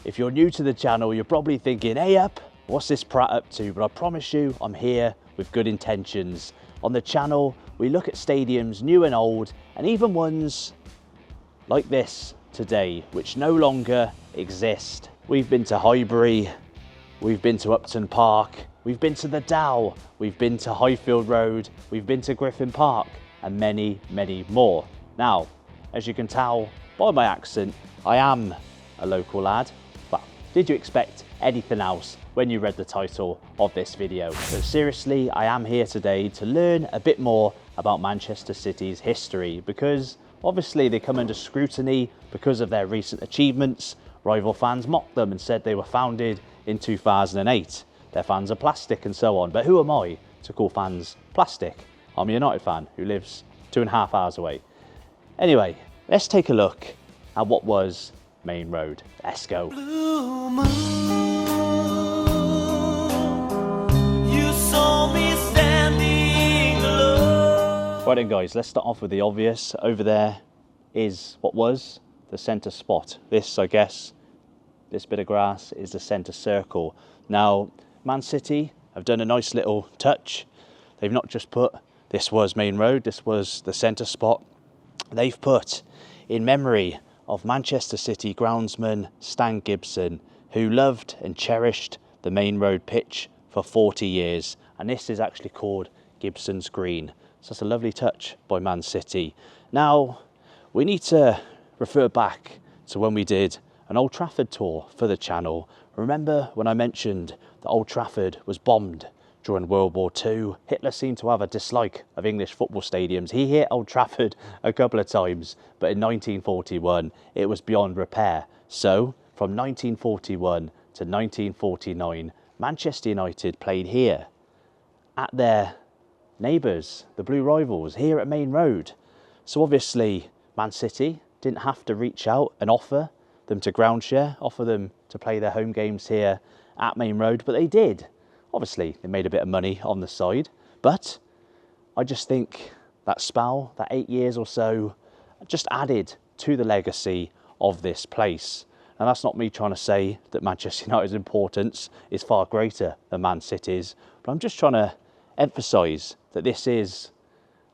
If you're new to the channel, you're probably thinking, hey up, what's this prat up to? But I promise you, I'm here with good intentions. On the channel, we look at stadiums new and old, and even ones like this today, which no longer exist. We've been to Highbury, we've been to Upton Park, we've been to the Dow, we've been to Highfield Road, we've been to Griffin Park, and many, many more. Now, as you can tell by my accent, I am a local lad. Well, did you expect anything else when you read the title of this video? But seriously, I am here today to learn a bit more about Manchester City's history, because obviously they come under scrutiny because of their recent achievements. Rival fans mocked them and said they were founded in 2008. Their fans are plastic and so on. But who am I to call fans plastic? I'm a United fan who lives 2.5 hours away. Anyway, let's take a look at what was Main Road. Let's go. Blue moon, you saw me standing alone. Right then guys, let's start off with the obvious. Over there is what was the centre spot. This, I guess, this bit of grass is the centre circle. Now, Man City have done a nice little touch. They've not just put, this was Main Road, this was the centre spot. They've put, in memory of Manchester City groundsman Stan Gibson, who loved and cherished the Main Road pitch for 40 years. And this is actually called Gibson's Green. So that's a lovely touch by Man City. Now, we need to refer back to when we did an Old Trafford tour for the channel. Remember when I mentioned that Old Trafford was bombed during World War II? Hitler seemed to have a dislike of English football stadiums. He hit Old Trafford a couple of times, but in 1941, it was beyond repair. So, from 1941 to 1949, Manchester United played here at their neighbours, the Blue Rivals, here at Main Road. So obviously, Man City didn't have to reach out and offer them to ground share, offer them to play their home games here at Main Road, but they did. Obviously, they made a bit of money on the side, but I just think that spell, that 8 years or so, just added to the legacy of this place. And that's not me trying to say that Manchester United's importance is far greater than Man City's, but I'm just trying to emphasise that this is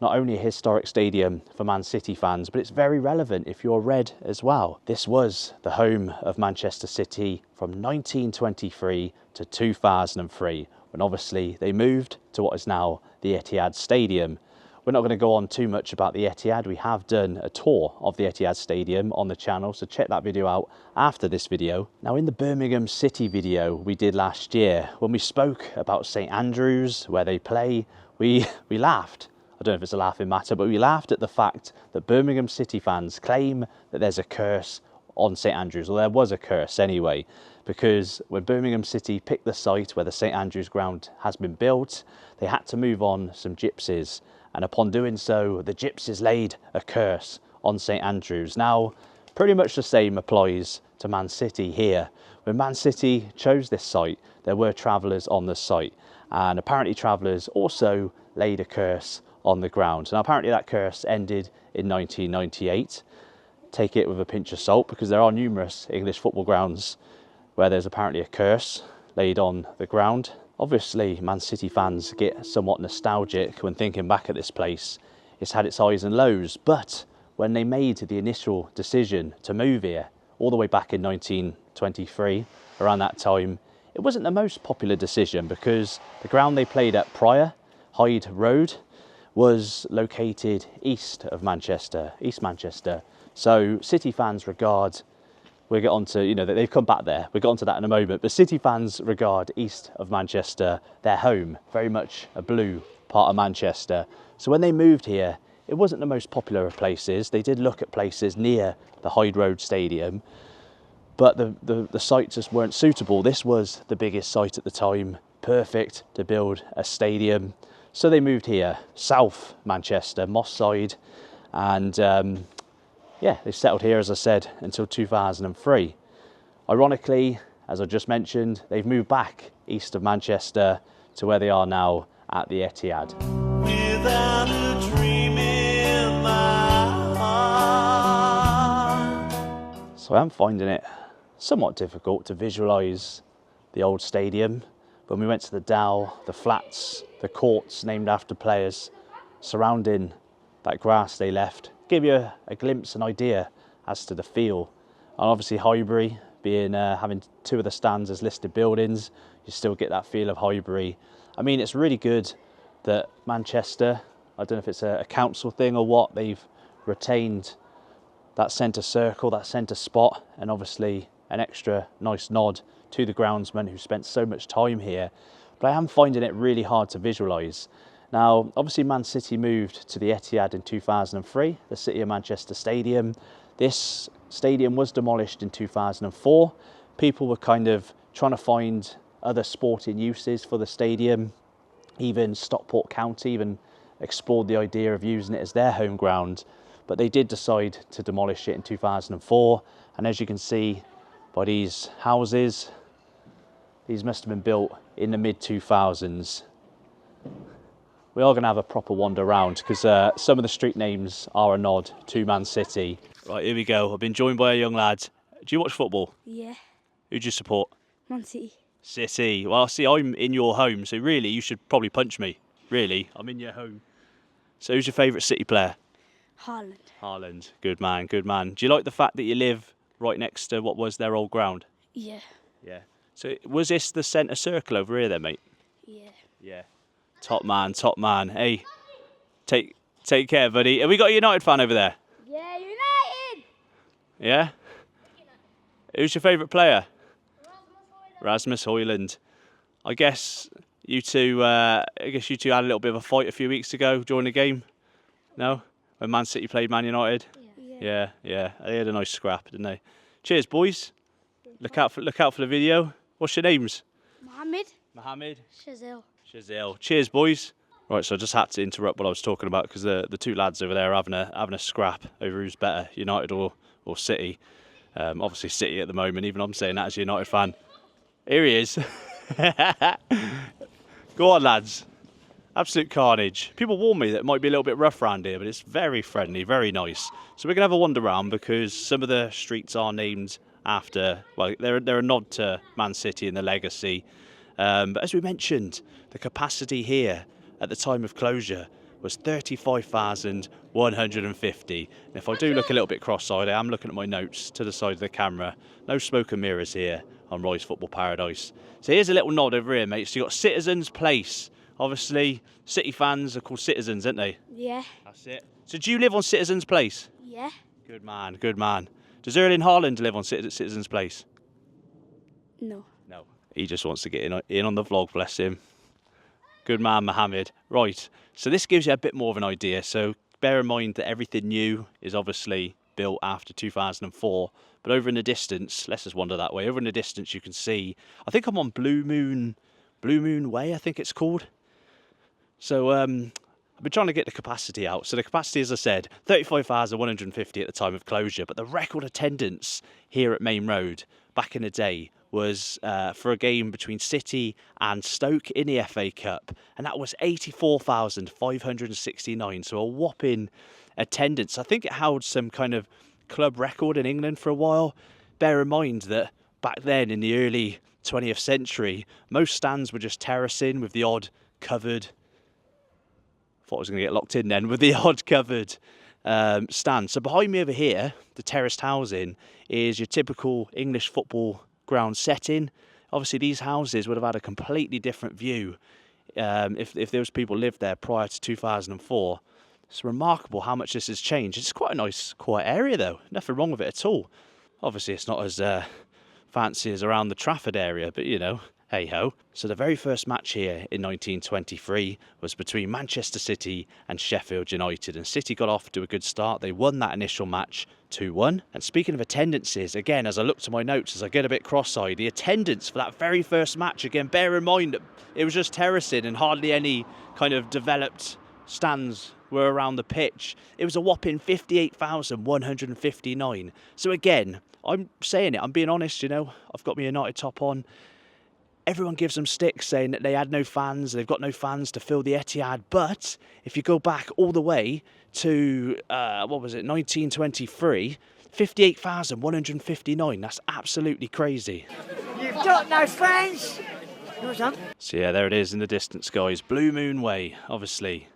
not only a historic stadium for Man City fans, but it's very relevant if you're red as well. This was the home of Manchester City from 1923 to 2003, when obviously they moved to what is now the Etihad Stadium. We're not going to go on too much about the Etihad. We have done a tour of the Etihad Stadium on the channel, so check that video out after this video. Now, in the Birmingham City video we did last year, when we spoke about St Andrews, where they play, we laughed. I don't know if it's a laughing matter, but we laughed at the fact that Birmingham City fans claim that there's a curse on St Andrews. Well, there was a curse anyway, because when Birmingham City picked the site where the St Andrews ground has been built, they had to move on some gypsies. And upon doing so, the gypsies laid a curse on St Andrews. Now, pretty much the same applies to Man City here. When Man City chose this site, there were travellers on the site. And apparently travellers also laid a curse on the ground. Now, apparently that curse ended in 1998. Take it with a pinch of salt, because there are numerous English football grounds where there's apparently a curse laid on the ground. Obviously, Man City fans get somewhat nostalgic when thinking back at this place. It's had its highs and lows, but when they made the initial decision to move here, all the way back in 1923, around that time, it wasn't the most popular decision, because the ground they played at prior, Hyde Road, was located east of Manchester, East Manchester. So City fans regard, we'll get on to, you know, that they've come back there, we'll get on to that in a moment, but City fans regard east of Manchester their home, very much a blue part of Manchester. So when they moved here, it wasn't the most popular of places. They did look at places near the Hyde Road Stadium, but the sites just weren't suitable. This was the biggest site at the time, perfect to build a stadium. So they moved here, South Manchester, Moss Side, and yeah, they settled here, as I said, until 2003. Ironically, as I just mentioned, they've moved back east of Manchester to where they are now at the Etihad. Without a dream in my heart. So I am finding it somewhat difficult to visualise the old stadium. When we went to the Dow, the flats, the courts named after players surrounding that grass they left, give you a glimpse, an idea as to the feel. And obviously Highbury being having two of the stands as listed buildings, you still get that feel of Highbury. I mean, it's really good that Manchester, I don't know if it's a council thing or what, they've retained that centre circle, that centre spot, and obviously an extra nice nod to the groundsman who spent so much time here. But I am finding it really hard to visualise. Now, obviously Man City moved to the Etihad in 2003, the City of Manchester Stadium. This stadium was demolished in 2004. People were kind of trying to find other sporting uses for the stadium. Even Stockport County even explored the idea of using it as their home ground, but they did decide to demolish it in 2004. And as you can see by these houses, these must have been built in the mid-2000s. We are going to have a proper wander around because some of the street names are a nod to Man City. Right, here we go. I've been joined by a young lad. Do you watch football? Yeah, Who do you support? Man City. City. Well, see, I'm in your home, so really you should probably punch me. Really, I'm in your home. So who's your favourite City player? Haaland. Haaland. Good man, good man. Do you like the fact that you live right next to what was their old ground? Yeah. Yeah. So was this the centre circle over here then, mate? Yeah. Yeah. Top man, top man. Hey, take care, buddy. Have we got a United fan over there? Yeah, United! Yeah? Who's your favourite player? Rasmus Højlund. I guess you two had a little bit of a fight a few weeks ago during the game. No? When Man City played Man United? Yeah. They had a nice scrap, didn't they? Cheers, boys. Look out for the video. What's your names? Mohammed. Shazil. Cheers, boys. Right, so I just had to interrupt what I was talking about because the two lads over there are having a scrap over who's better, United or City. Obviously City at the moment, even I'm saying that as a United fan. Here he is. Go on, lads. Absolute carnage. People warn me that it might be a little bit rough around here, but it's very friendly, very nice. So we're going to have a wander around because some of the streets are named after, well, they're a nod to Man City and the legacy. But as we mentioned, the capacity here at the time of closure was 35,150. And if I do look a little bit cross-eyed, I am looking at my notes to the side of the camera. No smoke and mirrors here on Roy's Football Paradise. So here's a little nod over here, mate. So you've got Citizens Place. Obviously, City fans are called Citizens, aren't they? Yeah. That's it. So do you live on Citizens Place? Yeah. Good man, good man. Does Erling Haaland live on Citizens Place? No. No. He just wants to get in on the vlog, bless him. Good man, Mohammed. Right, so this gives you a bit more of an idea. So bear in mind that everything new is obviously built after 2004. But over in the distance, let's just wander that way. Over in the distance, you can see, I think I'm on Blue Moon Way, I think it's called. So I've been trying to get the capacity out. So the capacity, as I said, 35,150 at the time of closure. But the record attendance here at Main Road back in the day was for a game between City and Stoke in the FA Cup. And that was 84,569. So a whopping attendance. I think it held some kind of club record in England for a while. Bear in mind that back then in the early 20th century, most stands were just terracing with the odd covered... Thought I was going to get locked in then with the odd covered stand. So behind me over here, the terraced housing is your typical English football ground setting. Obviously, these houses would have had a completely different view if those people lived there prior to 2004. It's remarkable how much this has changed. It's quite a nice, quiet area though. Nothing wrong with it at all. Obviously, it's not as fancy as around the Trafford area, but you know, hey ho. So the very first match here in 1923 was between Manchester City and Sheffield United, and City got off to a good start. They won that initial match 2-1. And speaking of attendances, again, as I look to my notes, as I get a bit cross-eyed, the attendance for that very first match, again, bear in mind that it was just terracing and hardly any kind of developed stands were around the pitch. It was a whopping 58,159. So again, I'm saying it, I'm being honest, you know, I've got my United top on. Everyone gives them sticks saying that they had no fans, they've got no fans to fill the Etihad. But if you go back all the way to, 1923, 58,159, that's absolutely crazy. You've got no friends. So yeah, there it is in the distance, guys. Blue Moon Way, obviously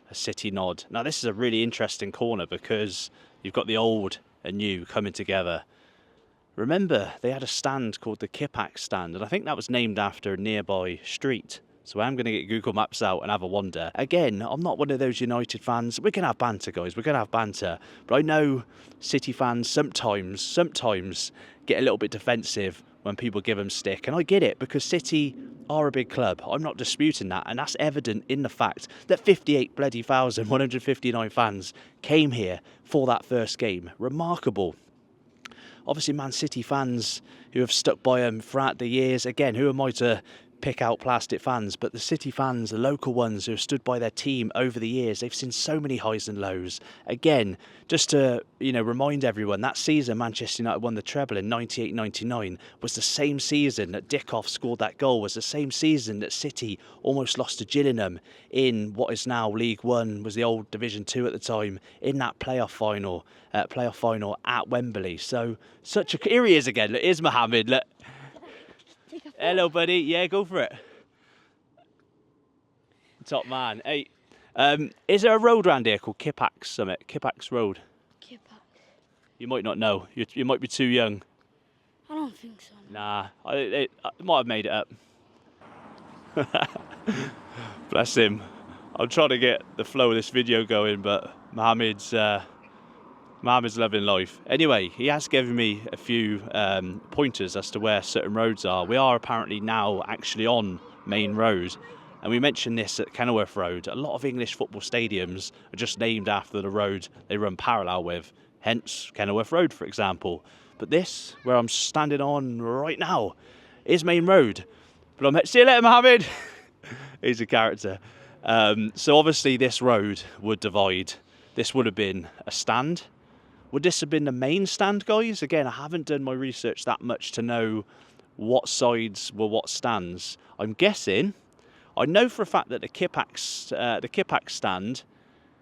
a City nod. Now this is a really interesting corner because you've got the old and new coming together. Remember, they had a stand called the Kipak stand, and I think that was named after a nearby street. So I'm going to get Google Maps out and have a wander. Again, I'm not one of those United fans. We're going to have banter, guys. We're going to have banter. But I know City fans sometimes get a little bit defensive when people give them stick. And I get it, because City are a big club. I'm not disputing that. And that's evident in the fact that 58,159 fans came here for that first game. Remarkable. Obviously, Man City fans who have stuck by them throughout the years. Again, who am I to pick out plastic fans? But the City fans, the local ones who have stood by their team over the years, they've seen so many highs and lows. Again, just to remind everyone, that season Manchester United won the treble in 98-99 was the same season that Dickoff scored that goal, was the same season that City almost lost to Gillingham in what is now League One, was the old Division 2 at the time, in that playoff final at Wembley. So here he is again. Look, here's Mohammed. Look. Hello, buddy. Yeah, go for it. Top man. Hey, is there a road around here called Kipak Summit? Kipak's Road. Kipak. You might not know. You might be too young. I don't think so. Nah, I might have made it up. Bless him. I'm trying to get the flow of this video going, but Mohammed's loving life. Anyway, he has given me a few pointers as to where certain roads are. We are apparently now actually on Main Road, and we mentioned this at Kenilworth Road. A lot of English football stadiums are just named after the road they run parallel with, hence Kenilworth Road, for example. But this, where I'm standing on right now, is Main Road. But see you later, Mohammed. He's a character. So obviously this road would divide. This would have been a stand. Would this have been the main stand, guys? Again, I haven't done my research that much to know what sides were what stands. I'm guessing, I know for a fact that the Kipak stand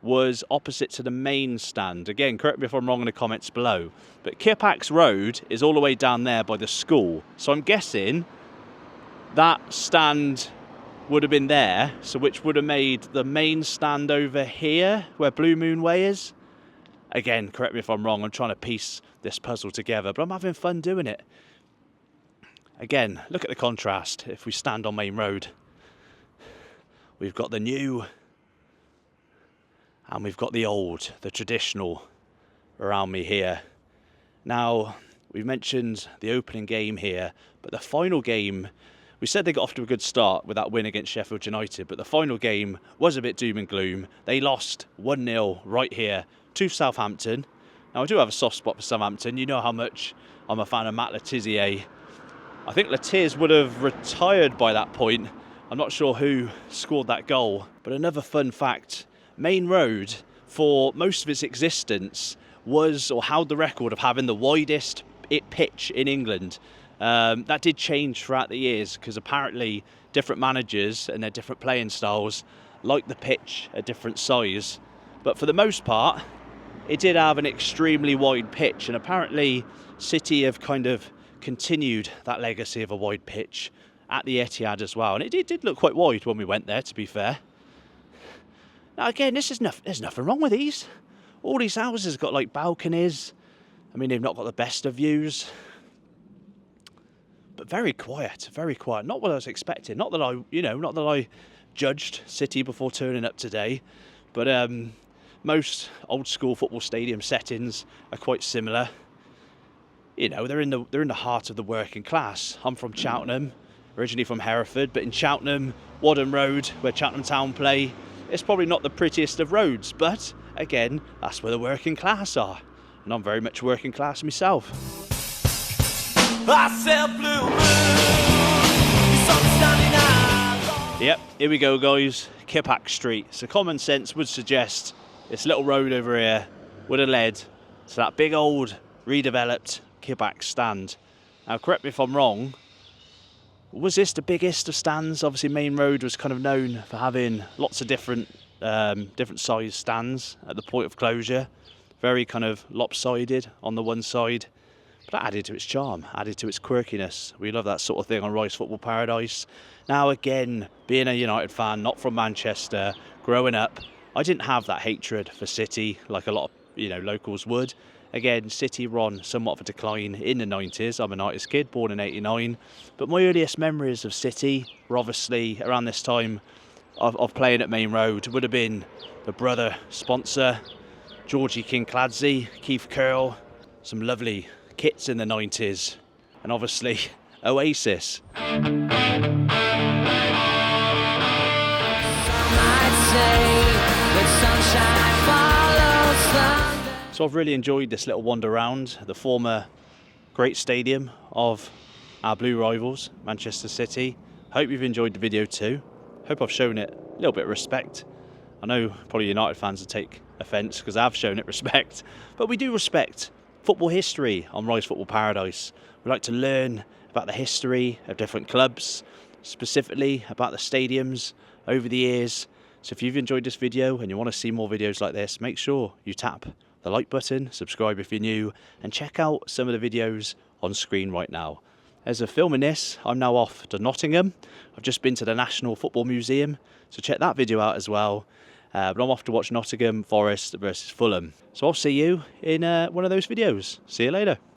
was opposite to the main stand. Again, correct me if I'm wrong in the comments below. But Kipak's Road is all the way down there by the school. So I'm guessing that stand would have been there, so which would have made the main stand over here, where Blue Moon Way is. Again, correct me if I'm wrong, I'm trying to piece this puzzle together, but I'm having fun doing it. Again, look at the contrast. If we stand on Main Road, we've got the new and we've got the old, the traditional around me here. Now, we've mentioned the opening game here, but the final game, we said they got off to a good start with that win against Sheffield United, but the final game was a bit doom and gloom. They lost 1-0 right here to Southampton. Now, I do have a soft spot for Southampton. You know how much I'm a fan of Matt Letizia. I think Letiz would have retired by that point. I'm not sure who scored that goal. But another fun fact, Main Road, for most of its existence, was or held the record of having the widest pitch in England. That did change throughout the years, because apparently different managers and their different playing styles like the pitch a different size. But for the most part, it did have an extremely wide pitch, and apparently City have kind of continued that legacy of a wide pitch at the Etihad as well. And it did look quite wide when we went there, to be fair. Now again, there's nothing wrong with these. All these houses have got like balconies. I mean, they've not got the best of views. But very quiet, very quiet. Not what I was expecting. Not that I judged City before turning up today. But most old school football stadium settings are quite similar. You know, they're in the heart of the working class. I'm from Cheltenham, originally from Hereford, but in Cheltenham, Wadham Road, where Cheltenham Town play, it's probably not the prettiest of roads, but again, that's where the working class are. And I'm very much working class myself. I said blue moon, sun standing out. Yep, here we go, guys. Kipak Street. So common sense would suggest this little road over here would have led to that big old redeveloped Kipak stand. Now, correct me if I'm wrong, was this the biggest of stands? Obviously, Main Road was kind of known for having lots of different size stands at the point of closure. very kind of lopsided on the one side, but that added to its charm, added to its quirkiness. We love that sort of thing on Rice Football Paradise. Now again, being a United fan, not from Manchester, growing up, I didn't have that hatred for City like a lot of locals would. Again, City were on somewhat of a decline in the 90s. I'm a 90s kid, born in 89. But my earliest memories of City were obviously around this time of playing at Main Road. Would have been the brother sponsor, Georgie Kincladsey, Keith Curl, some lovely kits in the 90s, and obviously Oasis. So I've really enjoyed this little wander around the former great stadium of our blue rivals, Manchester City. Hope you've enjoyed the video too. Hope I've shown it a little bit of respect. I know probably United fans will take offence because I've shown it respect, but we do respect football history on Rice Football Paradise. We like to learn about the history of different clubs, specifically about the stadiums over the years. So if you've enjoyed this video and you want to see more videos like this, make sure you tap the like button, subscribe if you're new, and check out some of the videos on screen right now. As of filming this, I'm now off to Nottingham. I've just been to the National Football Museum, so check that video out as well. But I'm off to watch Nottingham Forest versus Fulham. So I'll see you in one of those videos. See you later.